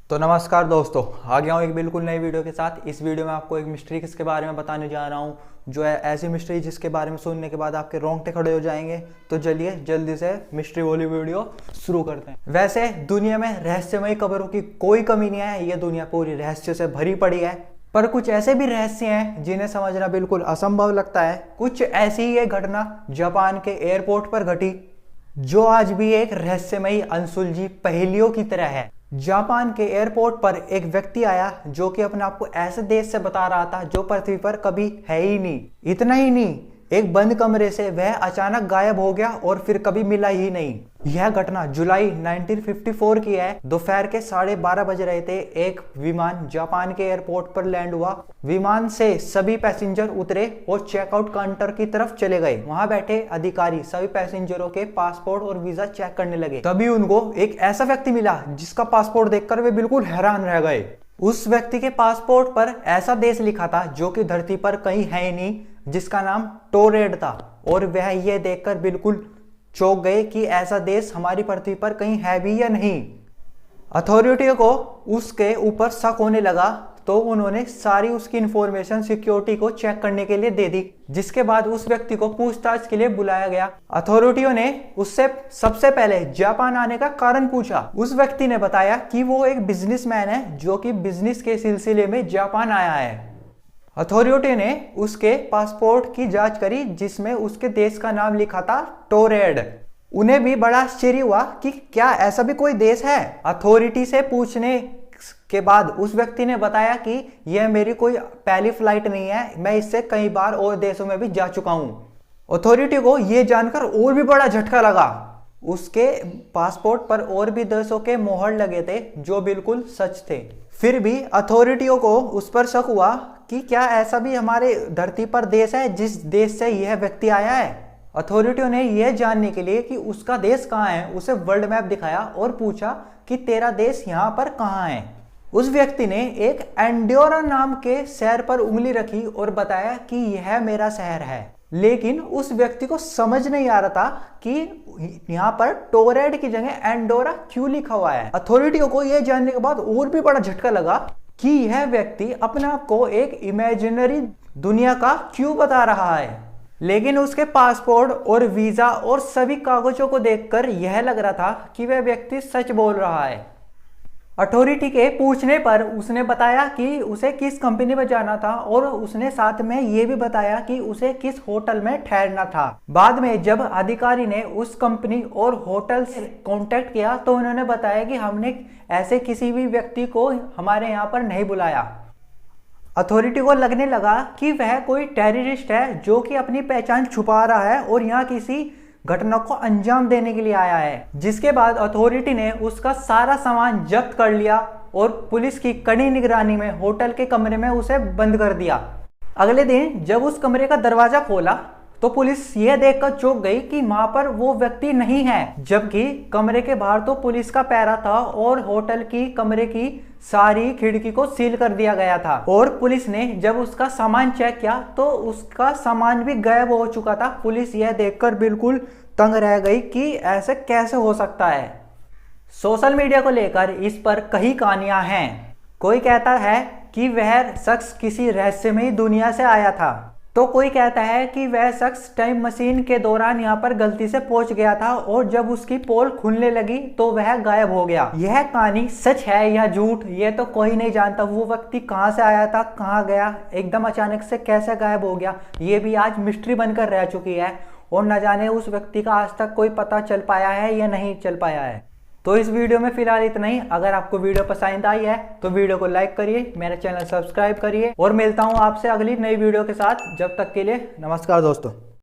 तो नमस्कार दोस्तों, आ गया हूँ एक बिल्कुल नई वीडियो के साथ। इस वीडियो में आपको एक मिस्ट्री किसके बारे में बताने जा रहा हूँ, जो है ऐसी मिस्ट्री जिसके बारे में सुनने के बाद आपके रोंगटे खड़े हो जाएंगे। तो चलिए जल्दी से मिस्ट्री वाली वीडियो शुरू करते हैं। वैसे दुनिया में रहस्यमयी खबरों की कोई कमी नहीं है, ये दुनिया पूरी रहस्य से भरी पड़ी है। पर कुछ ऐसे भी रहस्य हैं जिन्हें समझना बिल्कुल असंभव लगता है। कुछ ऐसी ही एक घटना जापान के एयरपोर्ट पर घटी, जो आज भी एक रहस्यमयी अनसुलझी पहेलियों की तरह है। जापान के एयरपोर्ट पर एक व्यक्ति आया जो कि अपने आप को ऐसे देश से बता रहा था जो पृथ्वी पर कभी है ही नहीं। इतना ही नहीं, एक बंद कमरे से वह अचानक गायब हो गया और फिर कभी मिला ही नहीं। यह घटना जुलाई 1954 की है। दोपहर के 12:30 बज रहे थे। एक विमान जापान के एयरपोर्ट पर लैंड हुआ। विमान से सभी पैसेंजर उतरे और चेकआउट काउंटर की तरफ चले गए। वहां बैठे अधिकारी सभी पैसेंजरों के पासपोर्ट और वीजा चेक करने लगे। तभी उनको एक ऐसा व्यक्ति मिला जिसका पासपोर्ट देखकर वे बिल्कुल हैरान रह गए। उस व्यक्ति के पासपोर्ट पर ऐसा देश लिखा था जो कि धरती पर कहीं है ही नहीं, जिसका नाम टोरेड था। और वह यह देखकर बिल्कुल चौंक गए कि ऐसा देश हमारी पृथ्वी पर कहीं है भी या नहीं। अथॉरिटियों को उसके ऊपर शक होने लगा, तो उन्होंने सारी उसकी इंफॉर्मेशन सिक्योरिटी को चेक करने के लिए दे दी, जिसके बाद उस व्यक्ति को पूछताछ के लिए बुलाया गया। अथॉरिटियों ने उससे सबसे पहले जापान आने का कारण पूछा। उस व्यक्ति ने बताया कि वो एक बिजनेसमैन है जो कि बिजनेस के सिलसिले में जापान आया है। अथॉरिटी ने उसके पासपोर्ट की जांच करी, जिसमें उसके देश का नाम लिखा था टोरेड। उन्हें भी बड़ा आश्चर्य हुआ कि क्या ऐसा भी कोई देश है। अथॉरिटी से पूछने के बाद उस व्यक्ति ने बताया कि यह मेरी कोई पहली फ्लाइट नहीं है, मैं इससे कई बार और देशों में भी जा चुका हूं। अथॉरिटी को यह जानकर और भी बड़ा झटका लगा। उसके पासपोर्ट पर और भी देशों के मोहर लगे थे जो बिल्कुल सच थे। फिर भी अथॉरिटियों को उस पर शक हुआ कि क्या ऐसा भी हमारे धरती पर देश है जिस देश से यह व्यक्ति आया है। अथॉरिटियों ने यह जानने के लिए कि उसका देश कहाँ है उसे वर्ल्ड मैप दिखाया और पूछा कि तेरा देश यहाँ पर कहाँ है। उस व्यक्ति ने एक एंडोरा नाम के शहर पर उंगली रखी और बताया कि यह मेरा शहर है। लेकिन उस व्यक्ति को समझ नहीं आ रहा था कि यहाँ पर टोरेड की जगह एंडोरा क्यों लिखा हुआ है। अथॉरिटियों को यह जानने के बाद और भी बड़ा झटका लगा कि यह व्यक्ति अपने आप को एक इमेजिनरी दुनिया का क्यों बता रहा है। लेकिन उसके पासपोर्ट और वीजा और सभी कागजों को देखकर यह लग रहा था कि वह व्यक्ति सच बोल रहा है। अथॉरिटी के पूछने पर उसने बताया कि उसे किस कंपनी में जाना था और उसने साथ में ये भी बताया कि उसे किस होटल में ठहरना था। बाद में जब अधिकारी ने उस कंपनी और होटल से कांटेक्ट किया तो उन्होंने बताया कि हमने ऐसे किसी भी व्यक्ति को हमारे यहाँ पर नहीं बुलाया। अथॉरिटी को लगने लगा कि वह कोई टेररिस्ट है जो कि अपनी पहचान छुपा रहा है और यहाँ किसी घटना को अंजाम देने के लिए आया है। जिसके बाद अथॉरिटी ने उसका सारा सामान जब्त कर लिया और पुलिस की कड़ी निगरानी में होटल के कमरे में उसे बंद कर दिया। अगले दिन जब उस कमरे का दरवाजा खोला तो पुलिस यह देखकर चौंक गई कि वहां पर वो व्यक्ति नहीं है, जबकि कमरे के बाहर तो पुलिस का पहरा था और होटल की कमरे की सारी खिड़की को सील कर दिया गया था। और पुलिस ने जब उसका सामान चेक किया तो उसका सामान भी गायब हो चुका था। पुलिस यह देखकर बिल्कुल तंग रह गई कि ऐसे कैसे हो सकता है। सोशल मीडिया को लेकर इस पर कई कहानियां हैं। कोई कहता है कि वह शख्स किसी रहस्यमयी दुनिया से आया था, तो कोई कहता है कि वह शख्स टाइम मशीन के दौरान यहाँ पर गलती से पहुंच गया था और जब उसकी पोल खुलने लगी तो वह गायब हो गया। यह कहानी सच है या झूठ ये तो कोई नहीं जानता। वो व्यक्ति कहाँ से आया था, कहाँ गया, एकदम अचानक से कैसे गायब हो गया, ये भी आज मिस्ट्री बनकर रह चुकी है। और न जाने उस व्यक्ति का आज तक कोई पता चल पाया है या नहीं चल पाया है। तो इस वीडियो में फिलहाल इतना ही। अगर आपको वीडियो पसंद आई है तो वीडियो को लाइक करिए, मेरा चैनल सब्सक्राइब करिए और मिलता हूं आपसे अगली नई वीडियो के साथ। जब तक के लिए नमस्कार दोस्तों।